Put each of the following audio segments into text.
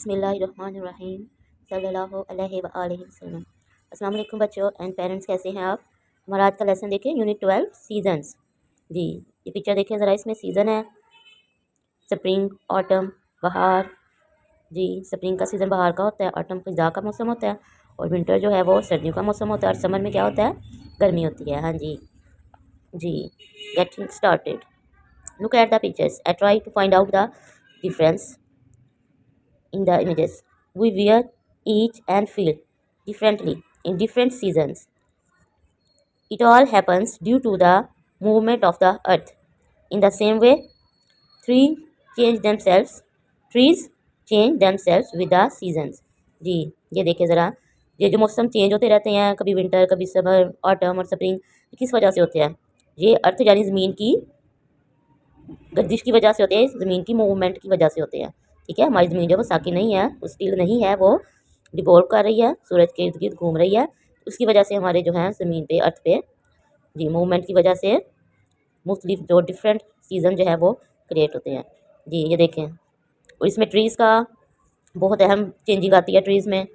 बिस्मिल्लाहिर्रहमानिर्रहीम सल्लल्लाहु अलैहि वसल्लम। अस्सलाम वालेकुम बच्चों एंड पेरेंट्स, कैसे हैं आप। हमारा आज का लेसन देखें, यूनिट 12 सीजन्स। जी, ये पिक्चर देखें ज़रा, इसमें सीज़न है स्प्रिंग, ऑटम, बहार। जी, स्प्रिंग का सीज़न बहार का होता है, ऑटम ख़िज़ा का मौसम होता है, और विंटर जो है वो सर्दियों का मौसम होता है, और समर में क्या होता है, गर्मी होती है। हाँ जी जी, getting started. Look at the pictures and try to find out the difference in the images. We wear, eat, and feel differently in different seasons. It all happens due to the movement of the earth. In the same way, trees change themselves. Trees change themselves with the seasons. जी, ये देखिए ज़रा, ये जो मौसम change होते रहते हैं, कभी विंटर, कभी समर, ऑटम और स्प्रिंग, किस वजह से होते हैं? ये अर्थ यानी ज़मीन की गर्दिश की वजह से होते हैं, ज़मीन की मूवमेंट की वजह से होते हैं। ठीक है, हमारी ज़मीन जो वो साकी नहीं है, वो स्टिल नहीं है, वो डिवॉल्व कर रही है, सूरज के इर्द गिर्द घूम रही है। उसकी वजह से हमारे जो हैं ज़मीन पे, अर्थ पे, जी, मूवमेंट की वजह से मुख्तलिफ जो डिफरेंट सीज़न जो है वो क्रिएट होते हैं। जी, ये देखें, और इसमें ट्रीज़ का बहुत अहम चेंजिंग आती है ट्रीज़ में।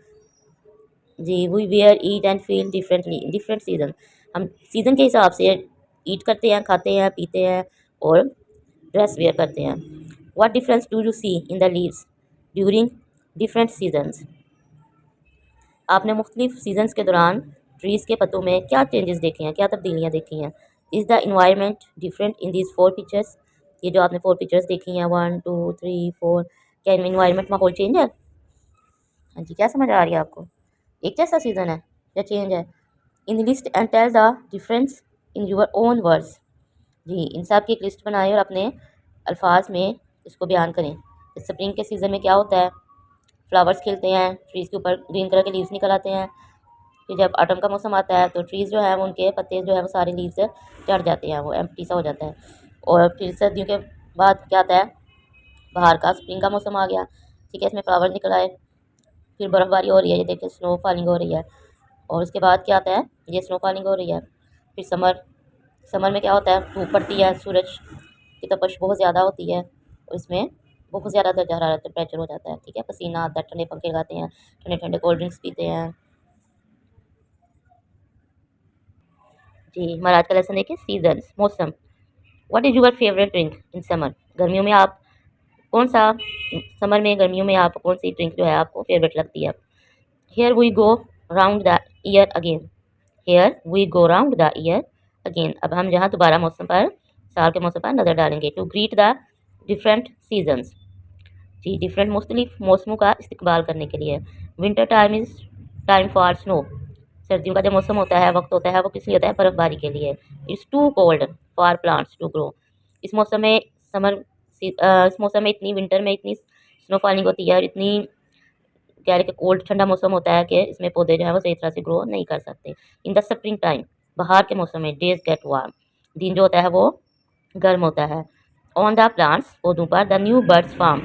जी, we wear, eat and feel differently in different season. हम सीज़न के हिसाब से ईट करते हैं, खाते हैं, पीते हैं और ड्रेस वेयर करते हैं। What difference do you see in the leaves during different seasons? आपने मुख्तलिफ सीजन्स के दौरान ट्रीज़ के पत्तों में क्या चेंजेस देखे हैं, क्या तब्दीलियाँ देखी हैं? Is the environment different in these 4 pictures? ये जो आपने 4 पिक्चर्स देखी हैं, 1 2 3 4, क्या इनमें इन्वायरमेंट, माहौल चेंज है? हाँ जी, क्या समझ आ रही है आपको? एक जैसा सीज़न है या चेंज है? In list and tell the difference in your own words. जी, इन सब की एक लिस्ट बनाएं और अपने अल्फाज में इसको बयान करें। स्प्रिंग के सीज़न में क्या होता है? फ्लावर्स खिलते हैं, ट्रीज़ के ऊपर ग्रीन कलर के लीव्स निकल आते हैं। फिर जब ऑटम का मौसम आता है तो ट्रीज़ जो है वो, उनके पत्ते जो है वो सारे लीव्स झड़ जाते हैं, वो एम्प्टी सा हो जाता है। और फिर सर्दियों के बाद क्या आता है? बाहर का स्प्रिंग का मौसम आ गया। ठीक है, इसमें फ्लावर निकल आए, फिर बर्फ़बारी हो रही है, ये देखिए स्नो फॉलिंग हो रही है। और उसके बाद क्या आता है? ये स्नो फॉलिंग हो रही है। फिर समर में क्या होता है? धूप पड़ती है, सूरज की तपश बहुत ज़्यादा होती है, और इसमें बहुत ज़्यादा दर्जा हरारत टेम्परेचर हो जाता है। ठीक है, पसीना आता है, ठंडे पंखे लगाते हैं, ठंडे ठंडे कोल्ड ड्रिंक्स पीते हैं। जी, हमारा आज का लेसन देखिए, सीजन्स, मौसम। What is your favourite drink in summer? गर्मियों में आप कौन सा, समर में, गर्मियों में आप कौन सी ड्रिंक जो है आपको फेवरेट लगती है? Here we go round the year again. Here we go round the year again. अब हम जहाँ दोबारा मौसम पर, साल के मौसम पर नज़र डालेंगे। To greet the different seasons. जी, डिफरेंट मुख्तलिफ मौसमों का इस्तकबाल करने के लिए। Winter time is time for snow. सर्दियों का जो मौसम होता है, वक्त होता है, वो किस लिए होता है? बर्फ़बारी के लिए। It's too cold for plants to grow. इस मौसम में इस मौसम में इतनी, विंटर में इतनी स्नो फॉलिंग होती है, और इतनी कह रहे कि कोल्ड ठंडा मौसम होता है कि इसमें पौधे जो है वो सही तरह से ग्रो नहीं कर सकते। इन द स्प्रिंग टाइम, बाहर के मौसम में, डेज गेट वार्म, दिन जो होता है वो गर्म होता है। ऑन द प्लांट्स, पौधों पर, द न्यू बर्ड्स फार्म,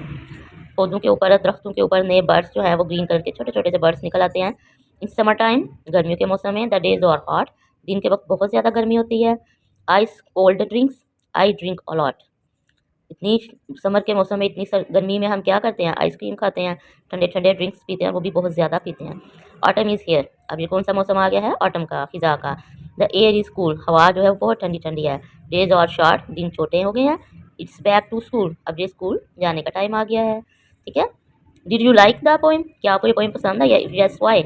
पौधों के ऊपर, दरख्तों के ऊपर नए बर्ड्स जो है वो ग्रीन कलर के छोटे छोटे से बर्ड्स निकल आते हैं। इन समर टाइम, गर्मियों के मौसम में, द डेज आर हॉट, दिन के वक्त बहुत ज़्यादा गर्मी होती है। Ice cold drinks, I drink a lot. इतनी समर के मौसम में, इतनी गर्मी में हम क्या करते हैं? आइसक्रीम खाते हैं, ठंडे ठंडे ड्रिंक्स पीते हैं, वो भी बहुत ज़्यादा पीते हैं। Autumn is here. अब ये कौन सा मौसम आ गया है? ऑटम का, फिज़ा का। द एयर इज़ कूल, हवा जो है वो बहुत ठंडी ठंडी है। डेज और शॉर्ट, दिन छोटे हो गए हैं। इट्स बैक टू स्कूल, अब ये स्कूल जाने का टाइम आ गया है। ठीक है, did you like the poem? क्या आपको ये पोइम पसंद आई? Yes Y?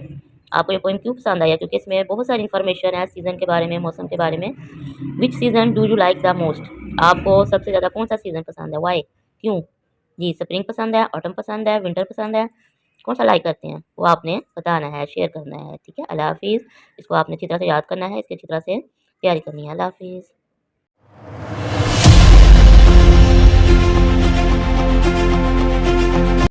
आपको ये पोइम क्यों पसंद आया? क्योंकि इसमें बहुत सारी इन्फॉर्मेशन है सीज़न के बारे में, मौसम के बारे में। Which season do you like the most? आपको सबसे ज़्यादा कौन सा सीज़न पसंद है? वाई? क्यों? जी, स्प्रिंग पसंद है, ऑटम पसंद है, विंटर पसंद है, कौन सा लाइक करते हैं? वो आपने बताना है, शेयर करना है। ठीक है, अल्लाह हाफिज़। इसको आपने अच्छी तरह से याद करना है, इसकी अच्छी तरह से तैयारी करनी है। अल्लाह हाफिज़।